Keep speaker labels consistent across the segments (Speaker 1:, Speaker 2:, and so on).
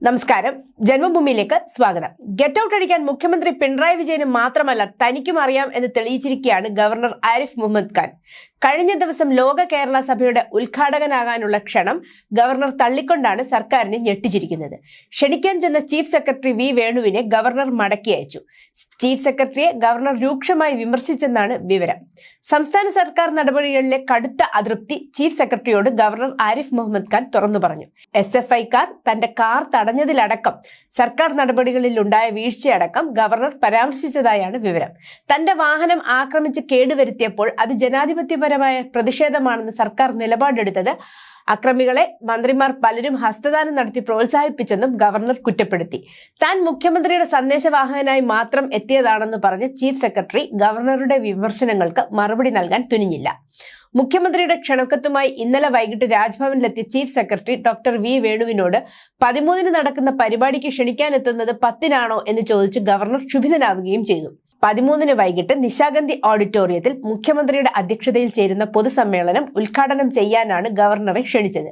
Speaker 1: നമസ്കാരം, ജന്മഭൂമിയിലേക്ക് സ്വാഗതം. Get out അടിക്കാൻ മുഖ്യമന്ത്രി പിണറായി വിജയന് മാത്രമല്ല തനിക്കും അറിയാം എന്ന് തെളിയിച്ചിരിക്കുകയാണ് ഗവർണർ ആരിഫ് മുഹമ്മദ് ഖാൻ. കഴിഞ്ഞ ദിവസം ലോക കേരള സഭയുടെ ഉദ്ഘാടകനാകാനുള്ള ക്ഷണം ഗവർണർ തള്ളിക്കൊണ്ടാണ് സർക്കാരിനെ ഞെട്ടിച്ചിരിക്കുന്നത്. ക്ഷണിക്കാൻ ചെന്ന ചീഫ് സെക്രട്ടറി വി വേണുവിനെ ഗവർണർ മടക്കി അയച്ചു. ചീഫ് സെക്രട്ടറിയെ ഗവർണർ രൂക്ഷമായി വിമർശിച്ചെന്നാണ് വിവരം. സംസ്ഥാന സർക്കാർ നടപടികളിലെ കടുത്ത അതൃപ്തി ചീഫ് സെക്രട്ടറിയോട് ഗവർണർ ആരിഫ് മുഹമ്മദ് ഖാൻ തുറന്നു പറഞ്ഞു. SFIക്കാർ തന്റെ കാർ തടഞ്ഞതിലടക്കം സർക്കാർ നടപടികളിൽ ഉണ്ടായ വീഴ്ചയടക്കം ഗവർണർ പരാമർശിച്ചതായാണ് വിവരം. തന്റെ വാഹനം ആക്രമിച്ച് കേടുവരുത്തിയപ്പോൾ അത് ജനാധിപത്യപരമായ പ്രതിഷേധമാണെന്ന് സർക്കാർ നിലപാടെടുത്തത് അക്രമികളെ മന്ത്രിമാർ പലരും ഹസ്തദാനം നടത്തി പ്രോത്സാഹിപ്പിച്ചെന്നും ഗവർണർ കുറ്റപ്പെടുത്തി. താൻ മുഖ്യമന്ത്രിയുടെ സന്ദേശവാഹകനായി മാത്രം എത്തിയതാണെന്ന് പറഞ്ഞ ചീഫ് സെക്രട്ടറി ഗവർണറുടെ വിമർശനങ്ങൾക്ക് മറുപടി നൽകാൻ തുനിഞ്ഞില്ല. മുഖ്യമന്ത്രിയുടെ ക്ഷണക്കത്തുമായി ഇന്നലെ വൈകിട്ട് രാജ്ഭവനിലെത്തിയ ചീഫ് സെക്രട്ടറി ഡോക്ടർ വി വേണുവിനോട് 13-ന് നടക്കുന്ന പരിപാടിക്ക് ക്ഷണിക്കാനെത്തുന്നത് 10-നാണോ എന്ന് ചോദിച്ച് ഗവർണർ ക്ഷുഭിതനാവുകയും ചെയ്തു. 13-ന് വൈകിട്ട് നിശാഗന്ധി ഓഡിറ്റോറിയത്തിൽ മുഖ്യമന്ത്രിയുടെ അധ്യക്ഷതയിൽ ചേരുന്ന പൊതുസമ്മേളനം ഉദ്ഘാടനം ചെയ്യാനാണ് ഗവർണറെ ക്ഷണിച്ചത്.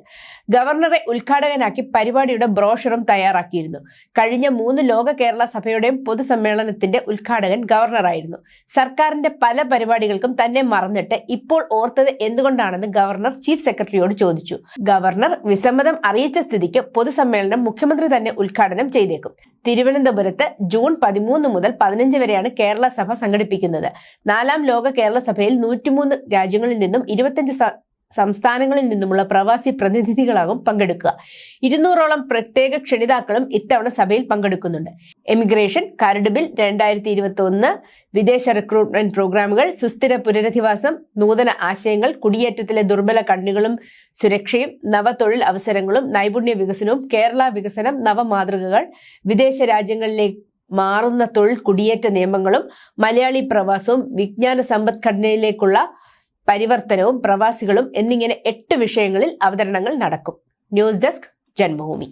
Speaker 1: ഗവർണറെ ഉദ്ഘാടകനാക്കി പരിപാടിയുടെ ബ്രോഷറും തയ്യാറാക്കിയിരുന്നു. കഴിഞ്ഞ 3 ലോക കേരള സഭയുടെയും പൊതുസമ്മേളനത്തിന്റെ ഉദ്ഘാടകൻ ഗവർണറായിരുന്നു. സർക്കാരിന്റെ പല പരിപാടികൾക്കും തന്നെ മറന്നിട്ട് ഇപ്പോൾ ഓർത്തത് എന്തുകൊണ്ടാണെന്ന് ഗവർണർ ചീഫ് സെക്രട്ടറിയോട് ചോദിച്ചു. ഗവർണർ വിസമ്മതം അറിയിച്ച സ്ഥിതിക്ക് പൊതുസമ്മേളനം മുഖ്യമന്ത്രി തന്നെ ഉദ്ഘാടനം ചെയ്തേക്കും. തിരുവനന്തപുരത്ത് ജൂൺ 13 മുതൽ 15 വരെയാണ് കേരള സഭ സംഘടിപ്പിക്കുന്നത്. 4-ാം ലോക കേരള സഭയിൽ 103 രാജ്യങ്ങളിൽ നിന്നും 25 സംസ്ഥാനങ്ങളിൽ നിന്നുമുള്ള പ്രവാസി പ്രതിനിധികളാകും പങ്കെടുക്കുക. 200ഓളം പ്രത്യേക ക്ഷണിതാക്കളും ഇത്തവണ സഭയിൽ പങ്കെടുക്കുന്നുണ്ട്. എമിഗ്രേഷൻ, കരട് ബിൽ 2021, വിദേശ റിക്രൂട്ട്മെന്റ് പ്രോഗ്രാമുകൾ, സുസ്ഥിര പുനരധിവാസം, നൂതന ആശയങ്ങൾ, കുടിയേറ്റത്തിലെ ദുർബല കണ്ണികളും സുരക്ഷയും, നവതൊഴിൽ അവസരങ്ങളും, നൈപുണ്യ വികസനവും, കേരള വികസനം, നവമാതൃകകൾ, വിദേശ രാജ്യങ്ങളിലേക്ക് മാറുന്ന തൊഴിൽ കുടിയേറ്റ നിയമങ്ങളും, മലയാളി പ്രവാസവും, വിജ്ഞാന സമ്പദ്ഘടനയിലേക്കുള്ള പരിവർത്തനവും, പ്രവാസികളും എന്നിങ്ങനെ 8 വിഷയങ്ങളിൽ അവതരണങ്ങൾ നടക്കും. News desk, Janmabhumi.